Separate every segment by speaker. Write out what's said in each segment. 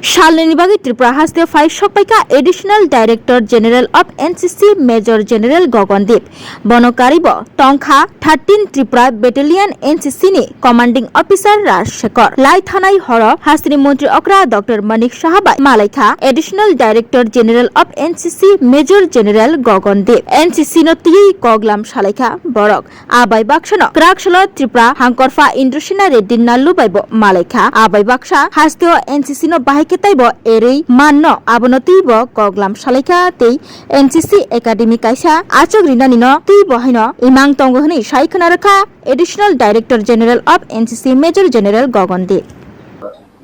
Speaker 1: Shalini Bagi Tripura has the 5 Shokpaika Additional Director General of NCC Major General Gogandip Bonokaribo Tongkha 13 Tripura Battalion NCC ni Commanding Officer Rajshekhar Lai Thanai Horo Hasri Montri Okra Dr. Manik Sahabai Malaikha Additional Director General of NCC Major General Gogandip NCC no Ti Koglam Shalaikha Borok Abai Bakshano Krakshalo Tripura Hankorfa Indrasena Reddy Nallu Baibo Malaikha Abai Baksha has the NCC no Bahai Ketaibo Eri Manno Abonotibo Koglam Shalaikha Tei NCC Academy Kaisa Achogrina Nino Tibo Hino Imang Tongohni Shaikhanaraka Additional Director General of NCC Major General Gogandip।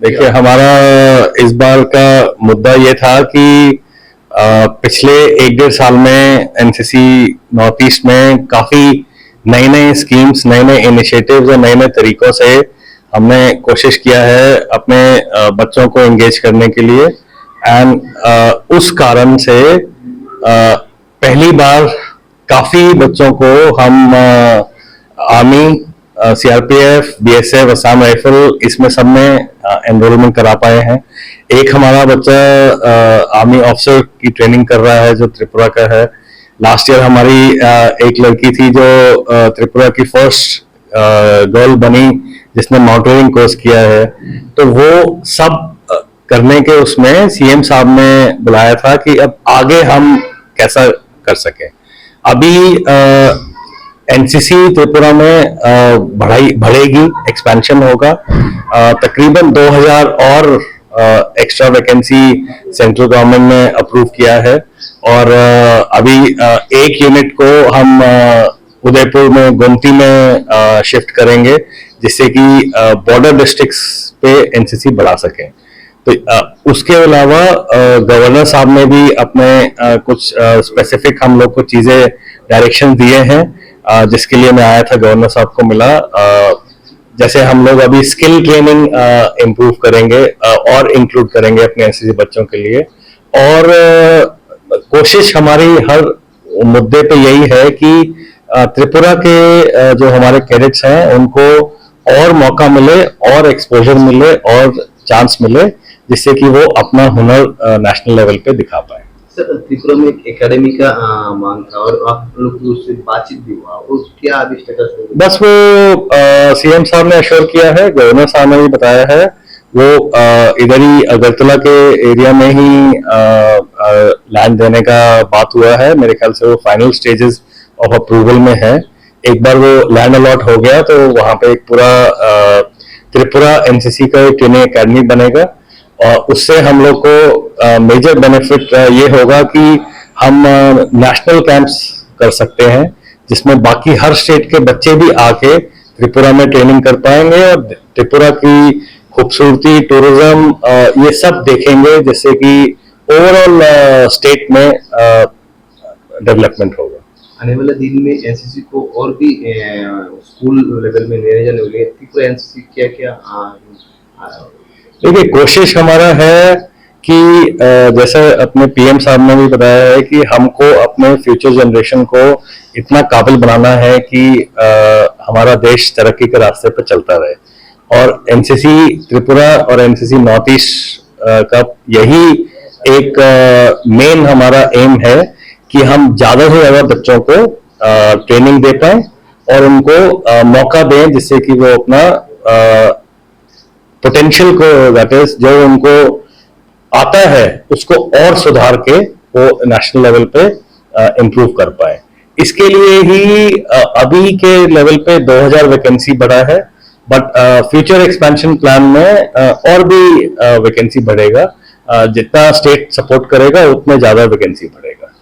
Speaker 2: देखिए हमारा इस बार का मुद्दा ये था कि पिछले 1-1.5 साल में एनसीसी नॉर्थ ईस्ट में काफी नए स्कीम्स, नए इनिशिएटिव्स और नए तरीकों से हमने कोशिश किया है अपने बच्चों को एंगेज करने के लिए। एंड उस कारण से पहली बार काफी बच्चों को हम army, CRPF, BSF, Assam rifle इसमें सब में एनरोलमेंट करा पाए हैं। एक हमारा बच्चा आर्मी ऑफिसर की ट्रेनिंग कर रहा है जो त्रिपुरा का है। लास्ट ईयर हमारी एक लड़की थी जो त्रिपुरा की फर्स्ट गर्ल बनी जिसने माउंटेनियरिंग कोर्स किया है। तो वो सब करने के उसमें सीएम साहब ने बुलाया था कि अब आगे हम कैसा कर सके। अभी एनसीसी त्रिपुरा में बढ़ेगी, एक्सपेंशन होगा। तकरीबन 2000 और एक्स्ट्रा वैकेंसी सेंट्रल गवर्नमेंट ने अप्रूव किया है और अभी एक यूनिट को हम उदयपुर में गोमती में शिफ्ट करेंगे जिससे कि बॉर्डर डिस्ट्रिक्ट्स पे एनसीसी बढ़ा सके। तो उसके अलावा गवर्नर साहब ने भी अपने कुछ स्पेसिफिक हम लोग को चीजें डायरेक्शन दिए हैं जिसके लिए मैं आया था, गवर्नर साहब को मिला। जैसे हम लोग अभी स्किल ट्रेनिंग इम्प्रूव करेंगे और इंक्लूड करेंगे अपने एनसीसी बच्चों के लिए। और कोशिश हमारी हर मुद्दे पे यही है कि त्रिपुरा के जो हमारे कैडेट्स हैं उनको और मौका मिले और एक्सपोजर मिले और चांस मिले जिससे कि वो अपना हुनर नेशनल लेवल पे दिखा पाए।
Speaker 3: सर, त्रिपुरा में एक एकेडमी का मांग था और आप लोग उससे बातचीत भी हुआ, उस क्या अभी स्टेटस है? बस
Speaker 2: वो सीएम साहब ने अश्योर किया है, गवर्नर साहब ने भी बताया है। वो इधर ही अगरतला के एरिया में ही लैंड देने का बात हुआ है। मेरे ख्याल से वो फाइनल स्टेजेस ऑफ अप्रूवल में है। एक बार वो लैंड अलॉट हो गया तो वहां पे एक पूरा त्रिपुरा एनसीसी का ट्रेनिंग एकेडमी बनेगा और उससे हम लोग को मेजर बेनिफिट ये होगा कि हम नेशनल कैंप्स कर सकते हैं जिसमें बाकी हर स्टेट के बच्चे भी आके त्रिपुरा में ट्रेनिंग कर पाएंगे और त्रिपुरा की खूबसूरती, टूरिज्म ये सब देखेंगे जिससे कि ओवरऑल स्टेट में डेवलपमेंट होगा।
Speaker 3: आने वाले दिन में एनसीसी को और भी स्कूल लेवल में ले जाने वाले त्रिपुरा एनसीसी क्या
Speaker 2: देखिए कोशिश हमारा है कि जैसे अपने पीएम साहब ने भी बताया है कि हमको अपने फ्यूचर जनरेशन को इतना काबिल बनाना है कि हमारा देश तरक्की के रास्ते पर चलता रहे। और एनसीसी त्रिपुरा और एनसीसी नॉर्थ ईस्ट का यही एक मेन हमारा एम है कि हम ज्यादा से ज्यादा बच्चों को ट्रेनिंग दे पाए और उनको मौका दें जिससे कि वो अपना पोटेंशियल को, दैट इज जो उनको आता है उसको और सुधार के वो नेशनल लेवल पे इम्प्रूव कर पाए। इसके लिए ही अभी के लेवल पे 2000 वैकेंसी बढ़ा है, बट फ्यूचर एक्सपेंशन प्लान में और भी वैकेंसी बढ़ेगा। जितना स्टेट सपोर्ट करेगा उतने ज्यादा वैकेंसी बढ़ेगा।